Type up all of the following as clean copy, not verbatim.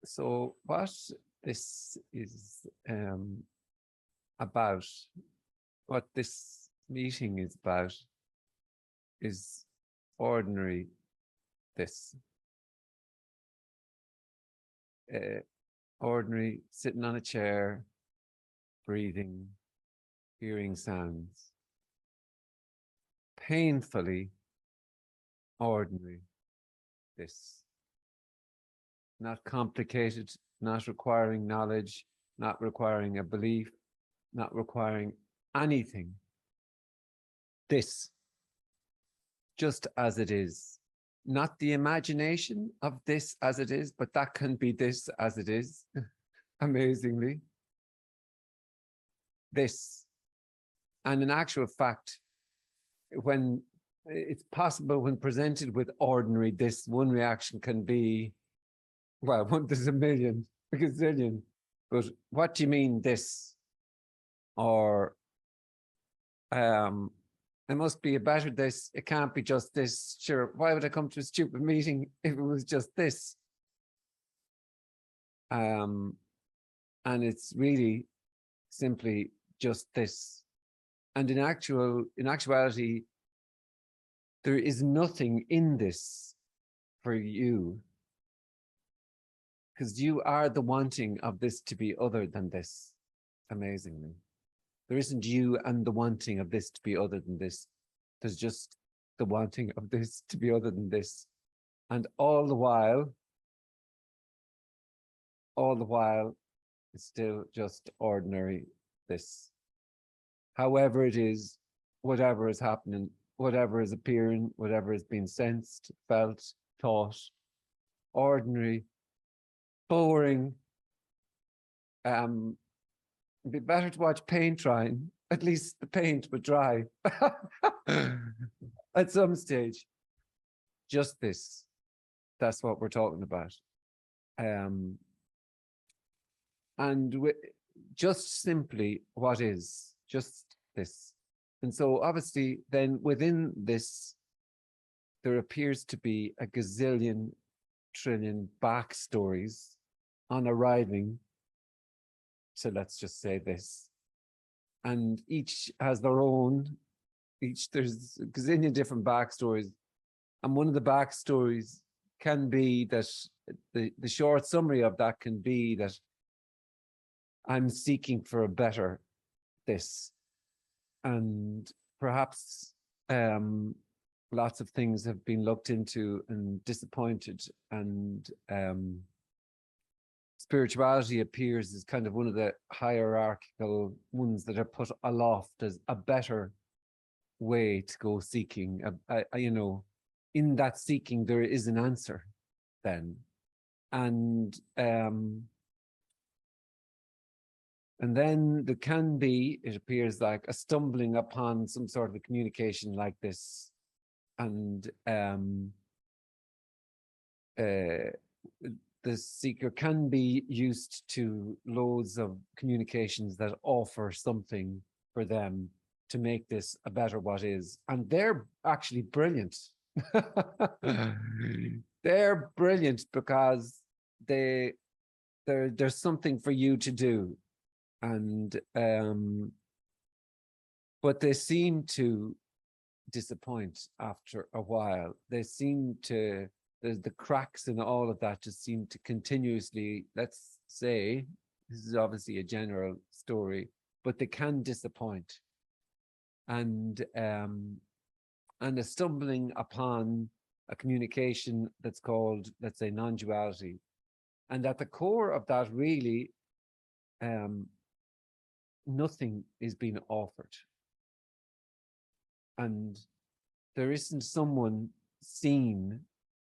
So what this is about, what this meeting is about, is ordinary this. Ordinary, sitting on a chair, breathing, hearing sounds. Painfully ordinary this. Not complicated, not requiring knowledge, not requiring a belief, not requiring anything. This, just as it is. Not the imagination of this as it is, but that can be this as it is, amazingly. This. And in actual fact, when it's possible, when presented with ordinary this, one reaction can be, well, there's a million, a gazillion, but what do you mean this? Or it must be a better this, it can't be just this. Sure, why would I come to a stupid meeting if it was just this? And it's really simply just this. And in actuality, there is nothing in this for you, because you are the wanting of this to be other than this, amazingly. There isn't you and the wanting of this to be other than this. There's just the wanting of this to be other than this. And all the while, it's still just ordinary this. However it is, whatever is happening, whatever is appearing, whatever is being sensed, felt, thought, ordinary, boring. It'd be better to watch paint drying. At least the paint would dry at some stage. Just this. That's what we're talking about. And just simply what is, just this. And so obviously then within this, there appears to be a gazillion trillion backstories on arriving. So let's just say this. And each has their own, there's a gazillion different backstories. And one of the backstories can be that the short summary of that can be that I'm seeking for a better this. And perhaps lots of things have been looked into and disappointed, and spirituality appears as kind of one of the hierarchical ones that are put aloft as a better way to go seeking. You know, in that seeking, there is an answer then. And then there can be, it appears like, a stumbling upon some sort of a communication like this. And the seeker can be used to loads of communications that offer something for them to make this a better what is. And they're actually brilliant. They're brilliant because there's something for you to do. And but they seem to disappoint after a while. They seem to, the cracks in all of that just seem to continuously, let's say, this is obviously a general story, but they can disappoint. And a stumbling upon a communication that's called, let's say, non-duality. And at the core of that, really, nothing is being offered. And there isn't someone seen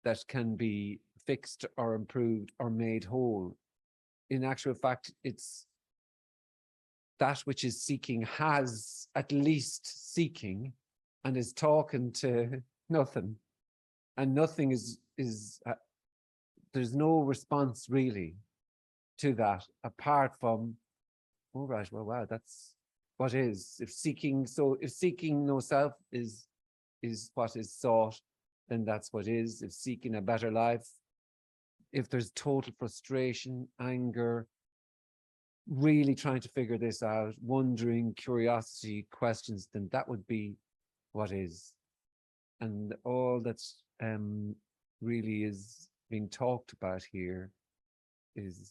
that can be fixed or improved or made whole. In actual fact, it's that which is seeking has at least seeking and is talking to nothing. And nothing is there's no response really to that apart from, oh, right, well, wow, that's what is. If seeking no self is what is sought, then that's what is. If seeking a better life, if there's total frustration, anger, really trying to figure this out, wondering, curiosity, questions, then that would be what is. And all that's really is being talked about here is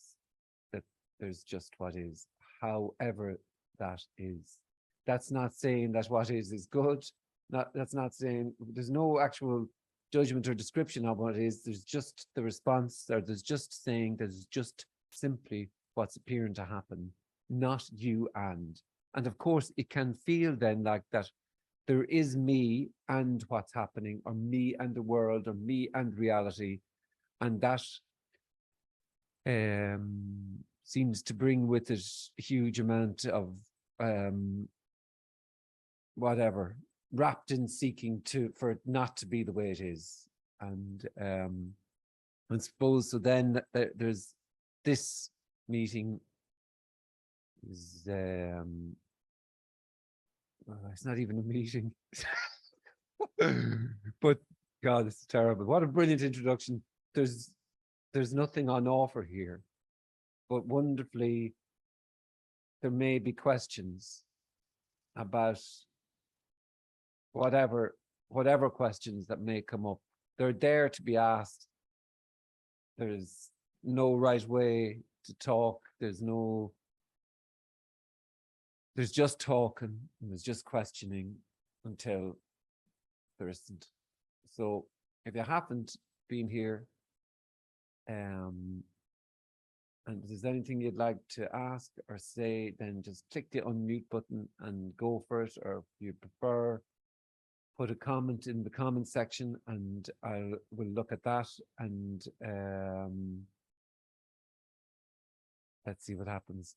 that there's just what is, however that is. That's not saying that what is good. That's not saying there's no actual judgment or description of what is. There's just the response, or there's just saying there's just simply what's appearing to happen, not you and. And of course, it can feel then like that there is me and what's happening, or me and the world, or me and reality. And that seems to bring with it a huge amount of whatever, wrapped in seeking for it not to be the way it is. And I suppose so then there's this meeting is it's not even a meeting. But God, this is terrible. What a brilliant introduction. There's nothing on offer here, but wonderfully there may be questions about whatever questions that may come up. They're there to be asked. There's no right way to talk. There's just talking, and there's just questioning until there isn't. So if you haven't been here, and if there's anything you'd like to ask or say, then just click the unmute button and go for it. Or if you prefer, put a comment in the comment section and we'll look at that, and let's see what happens.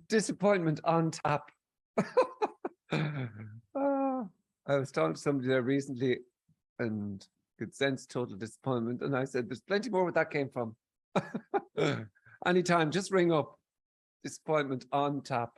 Disappointment on tap. I was talking to somebody there recently and could sense total disappointment. And I said, there's plenty more where that came from. Anytime, just ring up. Disappointment on tap.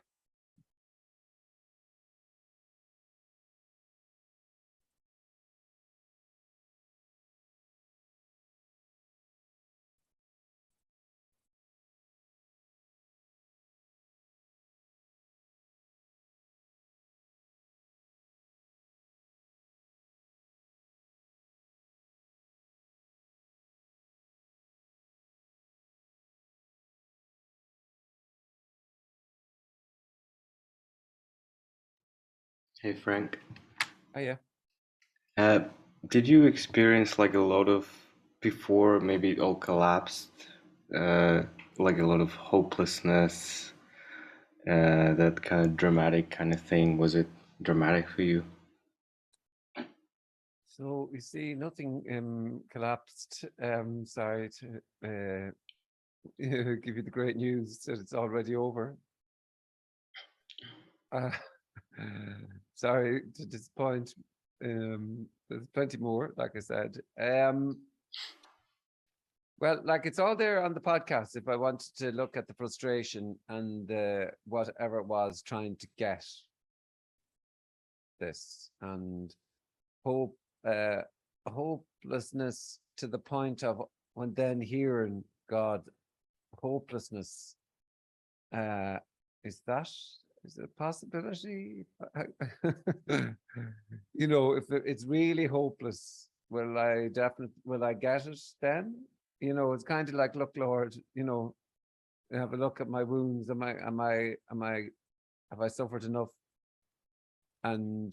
Hey Frank, Oh, yeah. uh, did you experience like a lot of before maybe it all collapsed, uh, like a lot of hopelessness, that kind of dramatic kind of thing? Was it dramatic for you? So you see, nothing collapsed. Sorry to give you the great news that it's already over. Uh, sorry to disappoint. There's plenty more, like I said. Well, like it's all there on the podcast. If I wanted to look at the frustration and whatever it was trying to get this and hope, uh, hopelessness to the point of when then hearing God, hopelessness. Uh, is it a possibility? If it's really hopeless, will I get it then? It's kind of like, look, Lord, have a look at my wounds. Have I suffered enough? And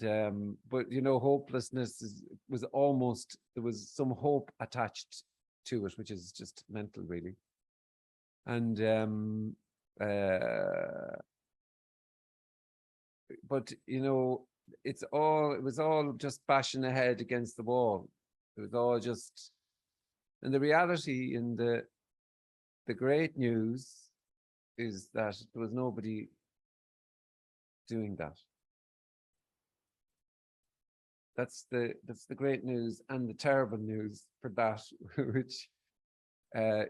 but hopelessness was almost, there was some hope attached to it, which is just mental, really. And but it was all just bashing ahead against the wall. It was all just, and the reality in the great news is that there was nobody doing that. That's the great news, and the terrible news for that, which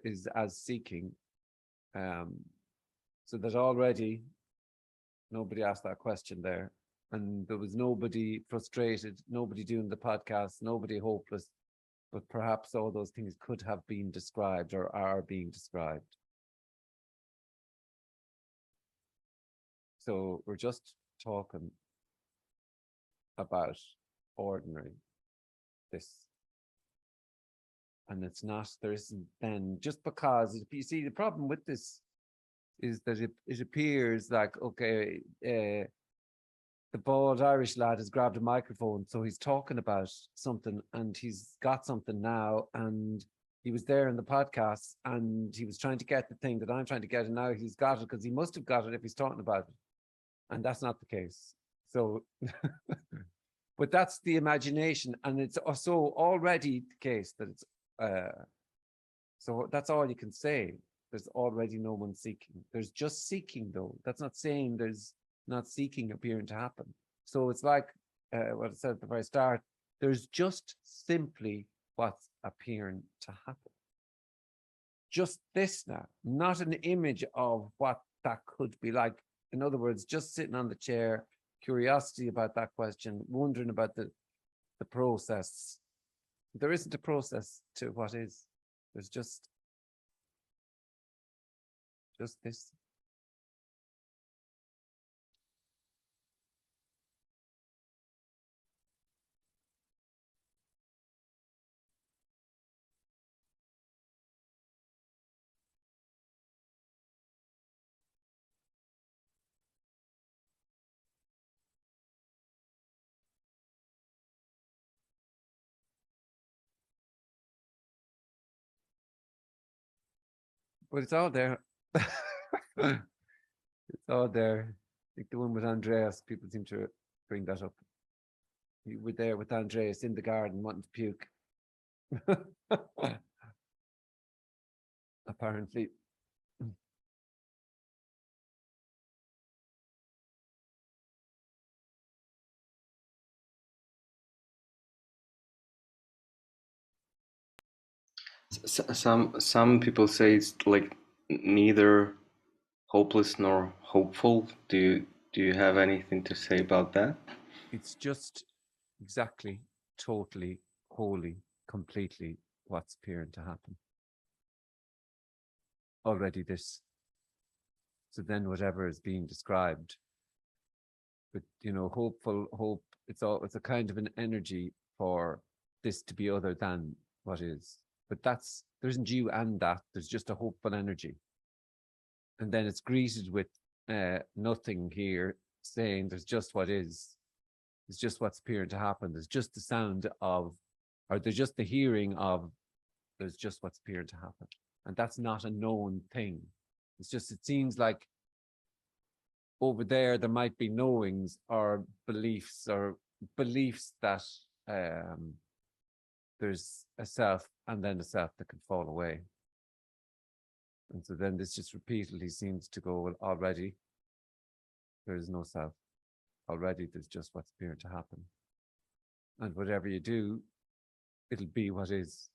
is as seeking. So that already nobody asked that question there, and there was nobody frustrated, nobody doing the podcast, nobody hopeless, but perhaps all those things could have been described or are being described. So we're just talking about ordinary, this. And it's not, there isn't then, just because, you see, the problem with this is that it appears like, okay, the bald Irish lad has grabbed a microphone, so he's talking about something and he's got something now, and he was there in the podcast and he was trying to get the thing that I'm trying to get, and now he's got it because he must have got it if he's talking about it. And that's not the case. So, but that's the imagination, and it's also already the case that it's, so that's all you can say. There's already no one seeking. There's just seeking, though. That's not saying there's not seeking appearing to happen. So it's like what I said at the very start. There's just simply what's appearing to happen. Just this now, not an image of what that could be like. In other words, just sitting on the chair, curiosity about that question, wondering about the process. There isn't a process to what is. There's just this. But it's all there. It's all there. I think the one with Andreas, people seem to bring that up. You were there with Andreas in the garden wanting to puke. Apparently. Some people say it's like neither hopeless nor hopeful. Do you have anything to say about that? It's just exactly, totally, wholly, completely what's appearing to happen. Already this. So then whatever is being described, but hopeful, hope, it's a kind of an energy for this to be other than what is. But there isn't you and that, there's just a hopeful energy. And then it's greeted with nothing here, saying there's just what is. It's just what's appearing to happen. There's just the sound of, or there's just the hearing of, there's just what's appearing to happen. And that's not a known thing. It's just, it seems like over there might be knowings or beliefs that there's a self and then a self that can fall away. And so then this just repeatedly seems to go, well, already there is no self. Already there's just what's appearing to happen. And whatever you do, it'll be what is.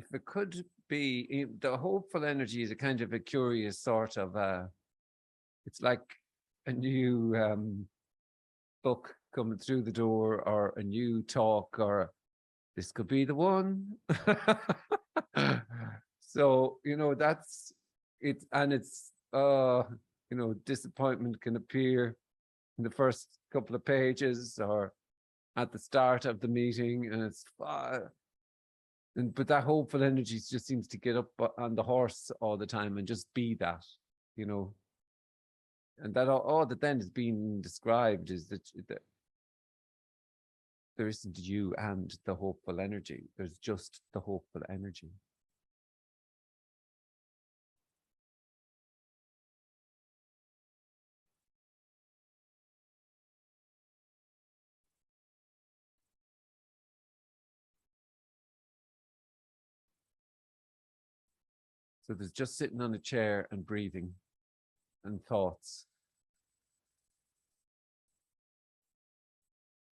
if it could be, the hopeful energy is a kind of a curious sort of, it's like a new book coming through the door, or a new talk, or this could be the one. So, that's it. And it's, disappointment can appear in the first couple of pages or at the start of the meeting. And it's, but that hopeful energy just seems to get up on the horse all the time and just be that, and that all that then is being described is that there isn't you and the hopeful energy. There's just the hopeful energy. So there's just sitting on a chair and breathing and thoughts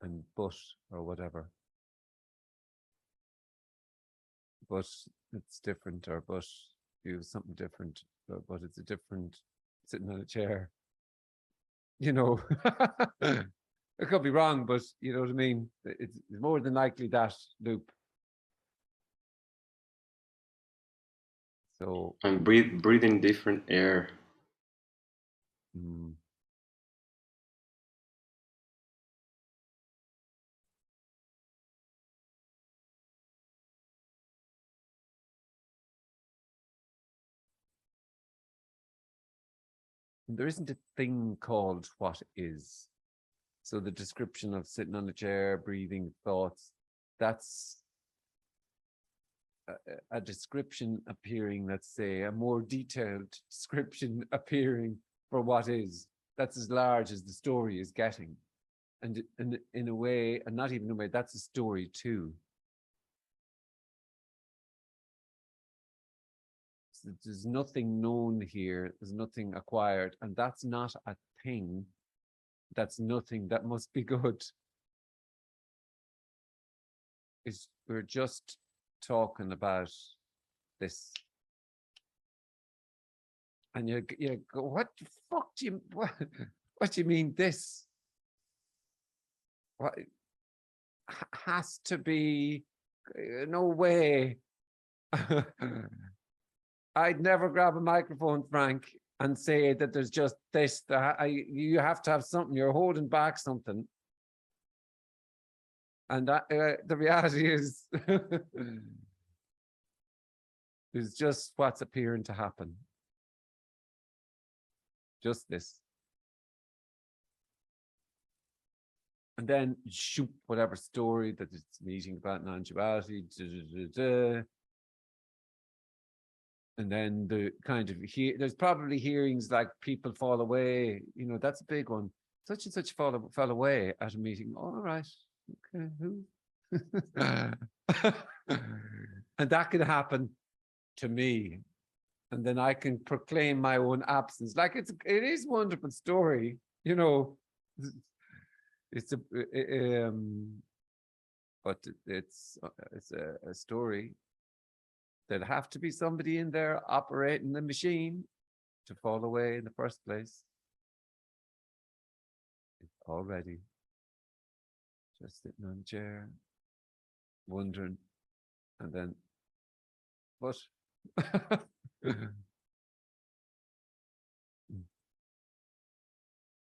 and but or whatever. But it's different, or but you something different, but it's a different sitting on a chair. It could be wrong, but you know what I mean? It's more than likely that loop. So I'm breathing different air. there isn't a thing called what is. So the description of sitting on a chair, breathing, thoughts, that's a description appearing, let's say, a more detailed description appearing for what is. That's as large as the story is getting. And in a way, and not even in a way, that's a story too. So there's nothing known here, there's nothing acquired, and that's not a thing. That's nothing, that must be good. We're just talking about this. And you go, what the fuck do you, what do you mean this? What has to be, no way. I'd never grab a microphone, Frank, and say that there's just this, you have to have something, you're holding back something. And the reality is, is just what's appearing to happen. Just this. And then shoot whatever story that it's meeting about non-duality. And then the kind of there's probably hearings like people fall away. That's a big one. Such and such fell away at a meeting. All right. Okay. Who? And that can happen to me. And then I can proclaim my own absence. Like it is a wonderful story, it's but it's a story. There'd have to be somebody in there operating the machine to fall away in the first place. Already just sitting on a chair, wondering, and then what?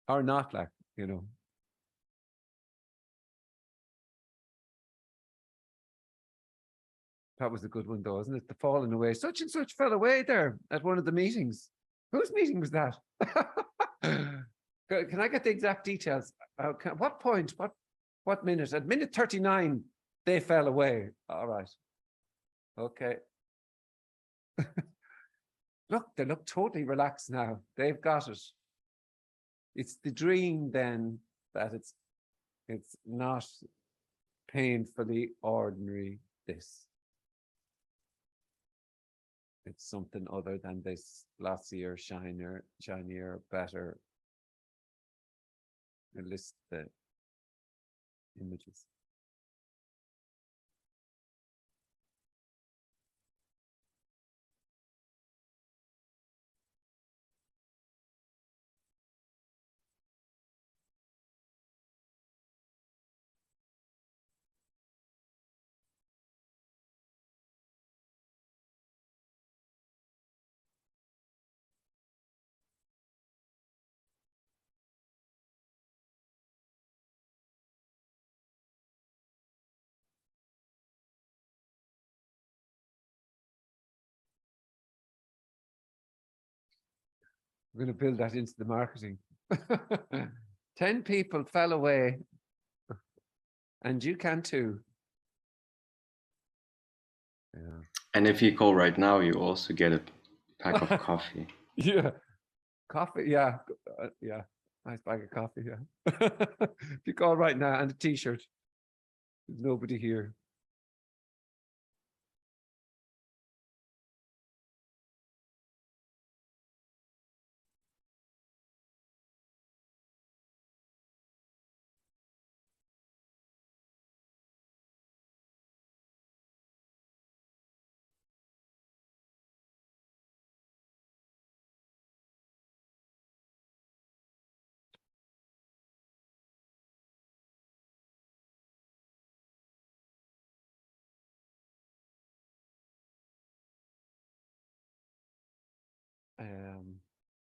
Or not, like, That was a good one, though, isn't it? The falling away. Such and such fell away there at one of the meetings. Whose meeting was that? Can I get the exact details? What point? What minute? At minute 39, they fell away. All right. Okay. Look, they look totally relaxed now. They've got it. It's the dream then that it's not painfully ordinary this. It's something other than this glossier, shinier, better. And list the images. We're going to build that into the marketing. 10 people fell away, and you can too. Yeah. And if you call right now, you also get a pack of coffee. Yeah, coffee. Yeah, yeah. Nice bag of coffee. Yeah. If you call right now, and a T-shirt. There's nobody here.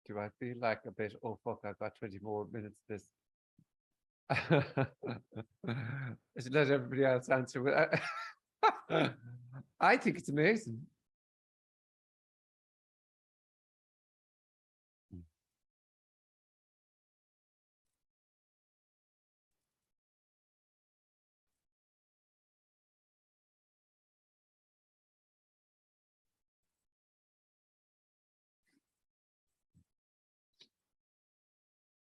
Do I feel like a bit? Oh fuck! I've got 20 more minutes. Of this. I should let everybody else answer. But I think it's amazing.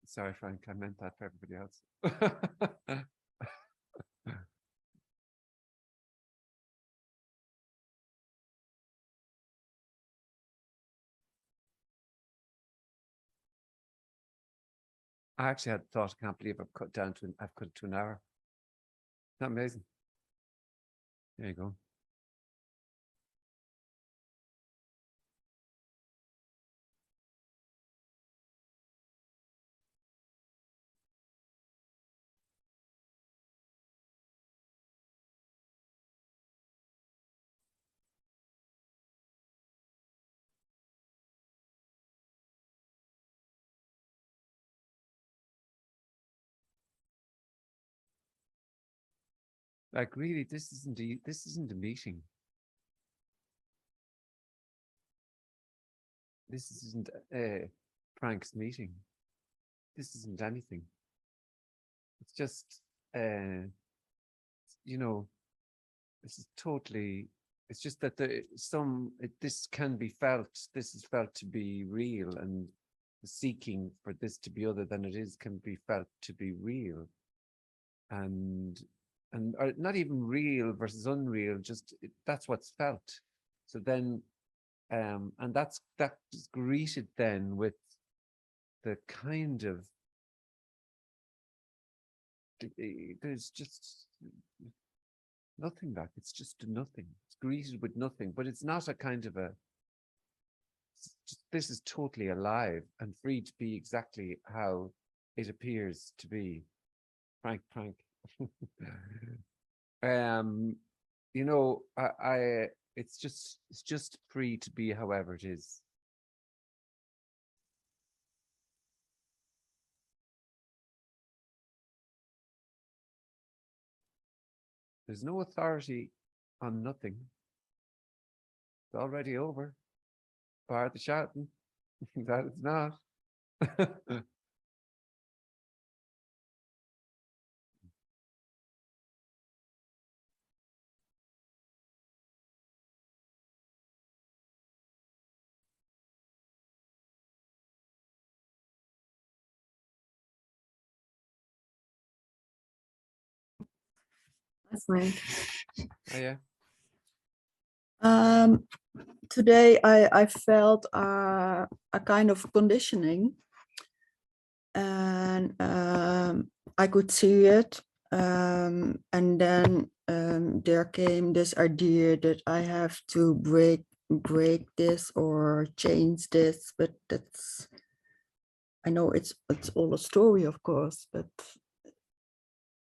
Sorry, Frank. I meant that for everybody else. I actually had thought, I can't believe I've cut it to an hour. Isn't that amazing? There you go. Like really, this isn't a meeting. This isn't Frank's meeting. This isn't anything. It's just you know, this is totally. It's just that this can be felt. This is felt to be real, and the seeking for this to be other than it is can be felt to be real, and or not even real versus unreal. Just that's what's felt. So then, and that's greeted then with the kind of there's just nothing back. It's just nothing. It's greeted with nothing, but it's not a kind of a. This is totally alive and free to be exactly how it appears to be. Frank. You know, it's just free to be however it is. There's no authority on nothing. It's already over. Bar the shouting that it's not. That's nice. Oh, yeah. Today I felt a kind of conditioning, and I could see it, and then there came this idea that I have to break this or change this, but I know it's all a story, of course, but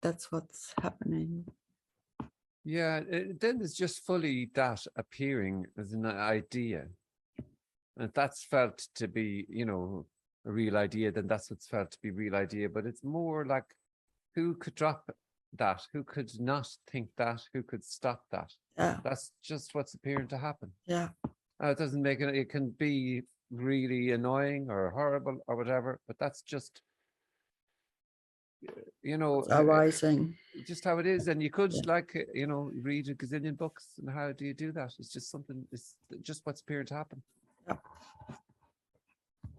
that's what's happening. Yeah, then there's just fully that appearing as an idea. And if that's felt to be, you know, a real idea, then that's what's felt to be real idea. But it's more like who could drop that? Who could not think that? Who could stop that? Yeah. That's just what's appearing to happen. Yeah. It doesn't make it, it can be really annoying or horrible or whatever, but that's just, you know, Arising. just how it is. And you could Yeah. like, you know, read a gazillion books, and how do you do that? It's just something, it's just what's appearing to happen. Yeah.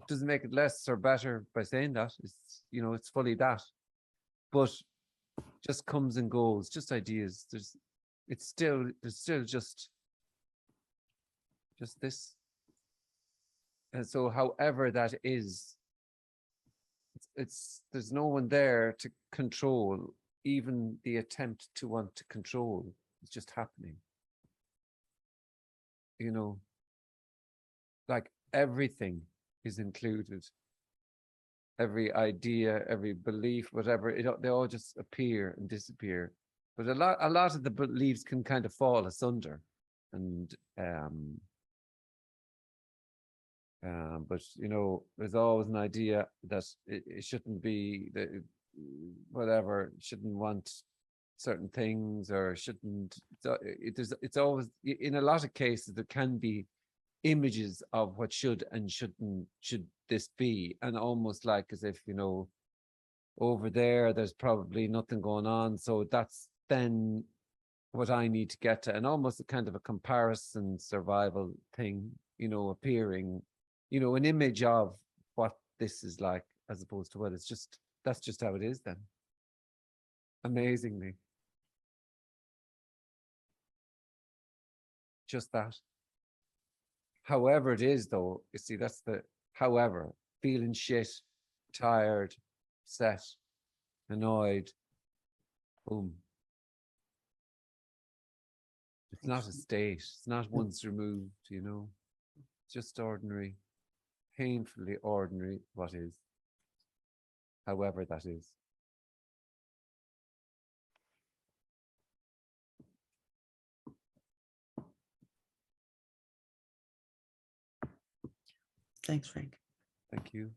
Doesn't make it less or better by saying that. It's, you know, it's fully that, but just comes and goes, just ideas. There's still just this. And so however that is, it's there's no one there to control even the attempt to want to control. It's just happening, you know, like everything is included, every idea, every belief, whatever, they all just appear and disappear. But a lot of the beliefs can kind of fall asunder, and but you know, there's always an idea that it shouldn't be that, whatever, shouldn't want certain things, or shouldn't. It's always, in a lot of cases there can be images of what should and should this be, and almost like as if, you know, over there's probably nothing going on, so that's then what I need to get to, and almost a kind of a comparison survival thing, you know, appearing, you know, an image of what this is like, as opposed to what it's just, that's just how it is then. Amazingly. Just that. However it is though, you see, that's the however, feeling shit, tired, set, annoyed, boom. It's not a state, it's not once removed, you know, just ordinary, painfully ordinary what is, however that is. Thanks, Frank. Thank you.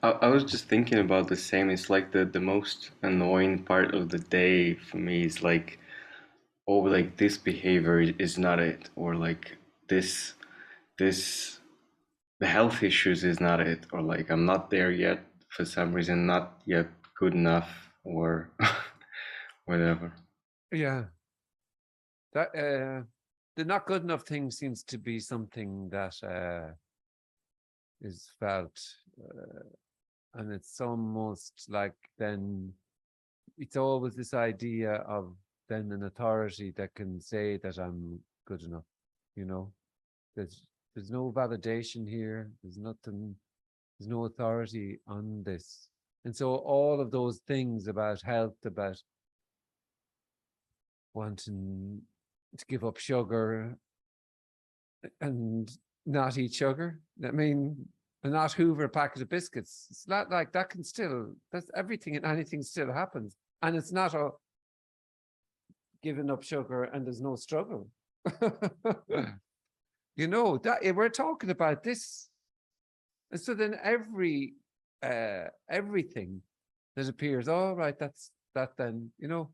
I was just thinking about the same. It's like the most annoying part of the day for me is like, oh, like this behavior is not it, or like this the health issues is not it, or like I'm not there yet for some reason, not yet good enough, or whatever. Yeah. That the not good enough thing seems to be something that is felt, and it's almost like then it's always this idea of then an authority that can say that I'm good enough, you know. There's no validation here, there's nothing, there's no authority on this. And so all of those things about health, about wanting to give up sugar and not eat sugar, I mean, and not hoover a packet of biscuits, it's not like that can still, that's everything and anything still happens. And it's not a giving up sugar and there's no struggle. You know, that we're talking about this. And so then everything that appears, all right, that's that then, you know,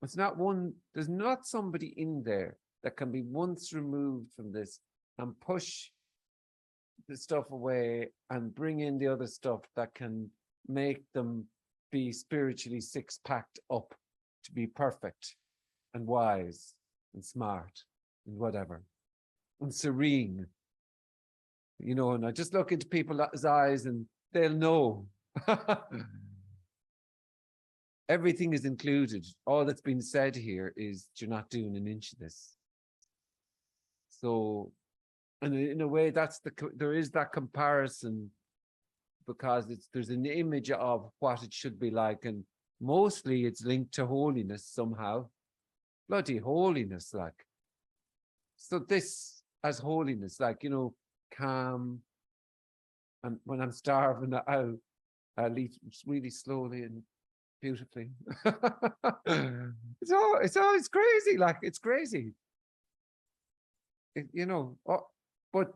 it's not one, there's not somebody in there that can be once removed from this and push the stuff away and bring in the other stuff that can make them be spiritually six-packed up to be perfect and wise and smart and whatever and serene, you know. And I just look into people's eyes and they'll know. Everything is included. All that's been said here is you're not doing an inch of this. So, and in a way, there is that comparison, because there's an image of what it should be like, and mostly it's linked to holiness somehow. Bloody holiness, like. So this as holiness, like, you know, calm. And when I'm starving, I'll eat really slowly and beautifully. It's always crazy, like it's crazy. You know, but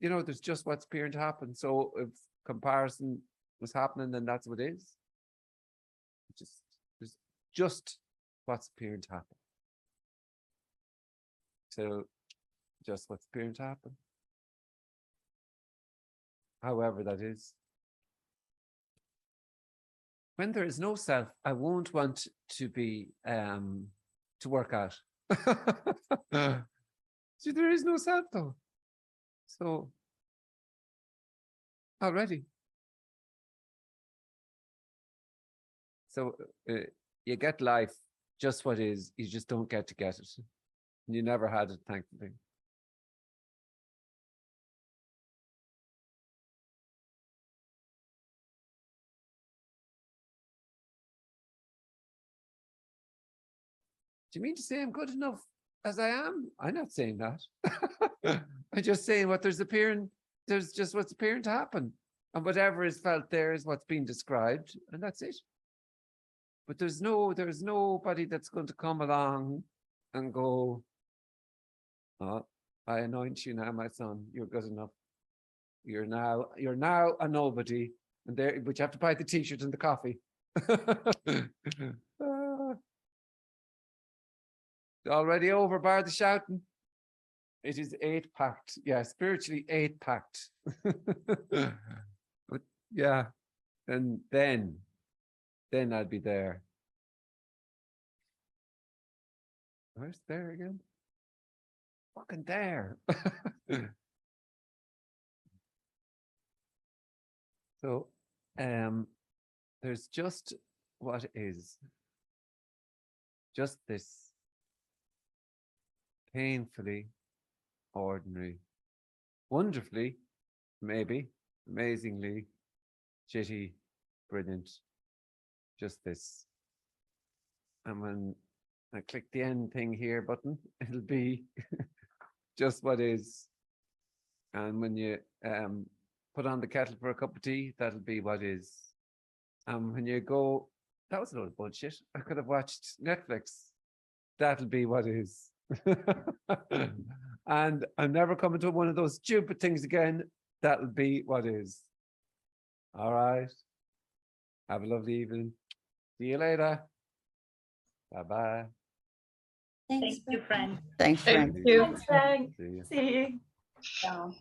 you know, there's just what's appearing to happen. So if comparison was happening, then that's what it is. There's just what's appearing to happen. So just what's appearing to happen. However that is. When there is no self, I won't want to be to work out. See, there is no self though. So already. So you get life just what is, you just don't get to get it. You never had it, thankfully. Do you mean to say I'm good enough as I am? I'm not saying that. I'm just saying what there's just what's appearing to happen. And whatever is felt there is what's being described, and that's it. But there's nobody that's going to come along and go, oh, I anoint you now, my son, you're good enough. You're now a nobody. And there, but you have to buy the t-shirt and the coffee. Already over, bar the shouting. It is 8-packed. Yeah, spiritually 8-packed. But yeah, and then I'd be there. Where's there again? Fucking there. So there's just what is. Just this painfully ordinary, wonderfully, maybe, amazingly, shitty, brilliant, just this. And when I click the end thing here button, it'll be just what is. And when you put on the kettle for a cup of tea, that'll be what is. And when you go, that was a load of bullshit. I could have watched Netflix. That'll be what is. And I'm never coming to one of those stupid things again. That'll be what is. All right. Have a lovely evening. See you later. Bye-bye. Thank you, Frank. Thanks, Frank. Thanks, Frank. See you. See you. Ciao.